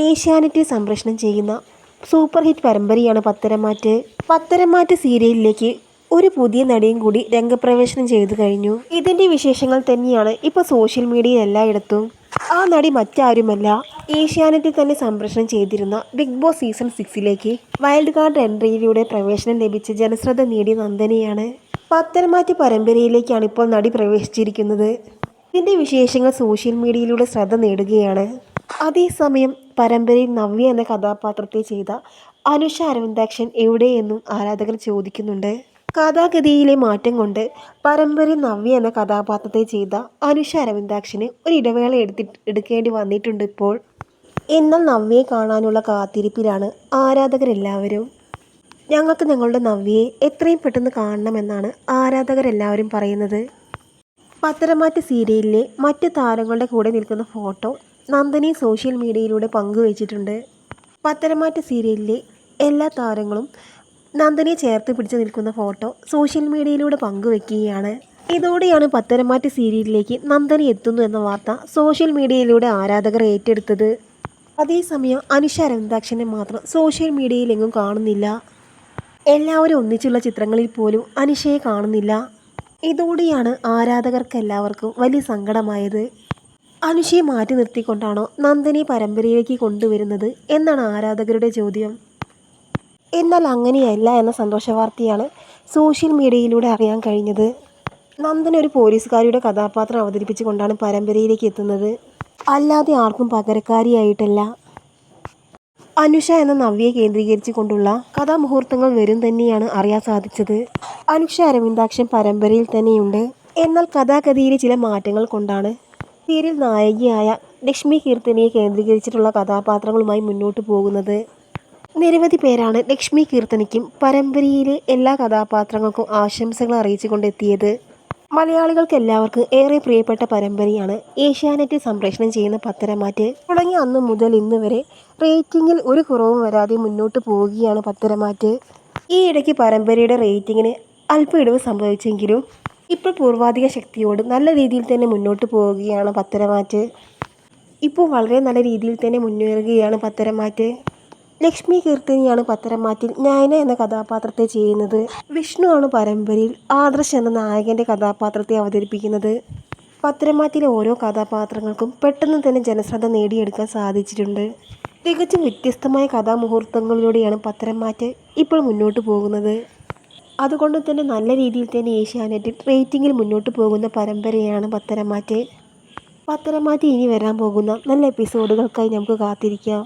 ഏഷ്യാനെറ്റ് സംപ്രേഷണം ചെയ്യുന്ന super hit പരമ്പരയാണ് Patharamattu. Patharamattu സീരിയലിലേക്ക് ഒരു പുതിയ നടിയും കൂടി രംഗപ്രവേശനം ചെയ്തു കഴിഞ്ഞു. ഇതിൻ്റെ വിശേഷങ്ങൾ തന്നെയാണ് ഇപ്പോൾ സോഷ്യൽ മീഡിയയിൽ എല്ലായിടത്തും. ആ നടി മറ്റാരുമല്ല, ഏഷ്യാനെറ്റിൽ തന്നെ സംപ്രേഷണം ചെയ്തിരുന്ന ബിഗ് ബോസ് സീസൺ 6ലേക്ക് വൈൽഡ് കാർഡ് എൻട്രിയിലൂടെ പ്രവേശനം ലഭിച്ച ജനശ്രദ്ധ നേടിയ നന്ദനയാണ്. പത്തരമാറ്റ് പരമ്പരയിലേക്കാണ് ഇപ്പോൾ നടി പ്രവേശിച്ചിരിക്കുന്നത്. ഇതിൻ്റെ വിശേഷങ്ങൾ സോഷ്യൽ മീഡിയയിലൂടെ ശ്രദ്ധ നേടുകയാണ്. അതേസമയം പരമ്പരയിൽ നവ്യ എന്ന കഥാപാത്രത്തെ ചെയ്ത അനുഷ അരവിന്ദാക്ഷൻ എവിടെയെന്നും ആരാധകർ ചോദിക്കുന്നുണ്ട്. കഥാഗതിയിലെ മാറ്റം കൊണ്ട് പരമ്പരയിൽ നവ്യ എന്ന കഥാപാത്രത്തെ ചെയ്ത അനുഷ അരവിന്ദാക്ഷന് ഒരു ഇടവേള എടുക്കേണ്ടി വന്നിട്ടുണ്ട് ഇപ്പോൾ. എന്നാൽ നവ്യയെ കാണാനുള്ള കാത്തിരിപ്പിലാണ് ആരാധകരെല്ലാവരും. ഞങ്ങൾക്ക് ഞങ്ങളുടെ നവ്യയെ എത്രയും പെട്ടെന്ന് കാണണമെന്നാണ് ആരാധകരെല്ലാവരും പറയുന്നത്. പത്തരമാറ്റ് സീരിയലിലെ മറ്റ് താരങ്ങളുടെ കൂടെ നിൽക്കുന്ന ഫോട്ടോ നന്ദനി സോഷ്യൽ മീഡിയയിലൂടെ പങ്കുവച്ചിട്ടുണ്ട്. പത്തരമാറ്റ് സീരിയലിലെ എല്ലാ താരങ്ങളും നന്ദനിയെ ചേർത്ത് പിടിച്ച് നിൽക്കുന്ന ഫോട്ടോ സോഷ്യൽ മീഡിയയിലൂടെ പങ്കുവെക്കുകയാണ്. ഇതോടെയാണ് പത്തരമാറ്റ് സീരിയലിലേക്ക് നന്ദനി എത്തുന്നു എന്ന വാർത്ത സോഷ്യൽ മീഡിയയിലൂടെ ആരാധകർ ഏറ്റെടുത്തത്. അതേസമയം അനുഷ അരവിന്ദാക്ഷനെ മാത്രം സോഷ്യൽ മീഡിയയിലെങ്ങും കാണുന്നില്ല. എല്ലാവരും ഒന്നിച്ചുള്ള ചിത്രങ്ങളിൽ പോലും അനുഷയെ കാണുന്നില്ല. ഇതോടെയാണ് ആരാധകർക്കെല്ലാവർക്കും വലിയ സങ്കടമായത്. അനുഷയെ മാറ്റി നിർത്തിക്കൊണ്ടാണോ നന്ദനെ പരമ്പരയിലേക്ക് കൊണ്ടുവരുന്നത് എന്നാണ് ആരാധകരുടെ ചോദ്യം. എന്നാൽ അങ്ങനെയല്ല എന്ന സന്തോഷവാർത്തയാണ് സോഷ്യൽ മീഡിയയിലൂടെ അറിയാൻ കഴിഞ്ഞത്. നന്ദന ഒരു പോലീസുകാരിയുടെ കഥാപാത്രം അവതരിപ്പിച്ചുകൊണ്ടാണ് പരമ്പരയിലേക്ക് എത്തുന്നത്, അല്ലാതെ ആർക്കും പകരക്കാരിയായിട്ടല്ല. അനുഷ എന്ന നവ്യയെ കേന്ദ്രീകരിച്ചു കൊണ്ടുള്ള കഥാമുഹൂർത്തങ്ങൾ വരും തന്നെയാണ് അറിയാൻ സാധിച്ചത്. അനുഷ അരവിന്ദാക്ഷൻ പരമ്പരയിൽ തന്നെയുണ്ട്. എന്നാൽ കഥാഗതിയിലെ ചില മാറ്റങ്ങൾ കൊണ്ടാണ് സീരിയൽ നായികയായ ലക്ഷ്മി കീർത്തനയെ കേന്ദ്രീകരിച്ചിട്ടുള്ള കഥാപാത്രങ്ങളുമായി മുന്നോട്ട് പോകുന്നത്. നിരവധി പേരാണ് ലക്ഷ്മി കീർത്തനയ്ക്കും പരമ്പരയിലെ എല്ലാ കഥാപാത്രങ്ങൾക്കും ആശംസകൾ അറിയിച്ചുകൊണ്ടെത്തിയത്. മലയാളികൾക്ക് എല്ലാവർക്കും ഏറെ പ്രിയപ്പെട്ട പരമ്പരയാണ് ഏഷ്യാനെറ്റ് സംപ്രേഷണം ചെയ്യുന്ന പത്തരമാറ്റ്. തുടങ്ങിയ അന്ന് മുതൽ ഇന്ന് വരെ റേറ്റിംഗിൽ ഒരു കുറവും വരാതെ മുന്നോട്ട് പോവുകയാണ് പത്തരമാറ്റ്. ഈ ഇടയ്ക്ക് പരമ്പരയുടെ റേറ്റിംഗിന് അല്പം ഇടിവ് സംഭവിച്ചെങ്കിലും ഇപ്പോൾ പൂർവാധിക ശക്തിയോട് നല്ല രീതിയിൽ തന്നെ മുന്നോട്ട് പോവുകയാണ് പത്തരമാറ്റ്. ഇപ്പോൾ വളരെ നല്ല രീതിയിൽ തന്നെ മുന്നേറുകയാണ് പത്തരമാറ്റ്. ലക്ഷ്മി കീർത്തനിയാണ് പത്തരമാറ്റിൽ നയന എന്ന കഥാപാത്രത്തെ ചെയ്യുന്നത്. വിഷ്ണു ആണ് പരമ്പരയിൽ ആദർശ് എന്ന നായകൻ്റെ കഥാപാത്രത്തെ അവതരിപ്പിക്കുന്നത്. പത്തരമാറ്റിലെ ഓരോ കഥാപാത്രങ്ങൾക്കും പെട്ടെന്ന് തന്നെ ജനശ്രദ്ധ നേടിയെടുക്കാൻ സാധിച്ചിട്ടുണ്ട്. തികച്ചും വ്യത്യസ്തമായ കഥാമുഹൂർത്തങ്ങളിലൂടെയാണ് പത്തരമാറ്റ് ഇപ്പോൾ മുന്നോട്ട് പോകുന്നത്. അതുകൊണ്ട് തന്നെ നല്ല രീതിയിൽ തന്നെ ഏഷ്യാനെറ്റിൽ റേറ്റിംഗിൽ മുന്നോട്ട് പോകുന്ന പരമ്പരയാണ് പത്തരമാറ്റ്. പത്തരമാറ്റ് ഇനി വരാൻ പോകുന്ന നല്ല എപ്പിസോഡുകൾക്കായി നമുക്ക് കാത്തിരിക്കാം.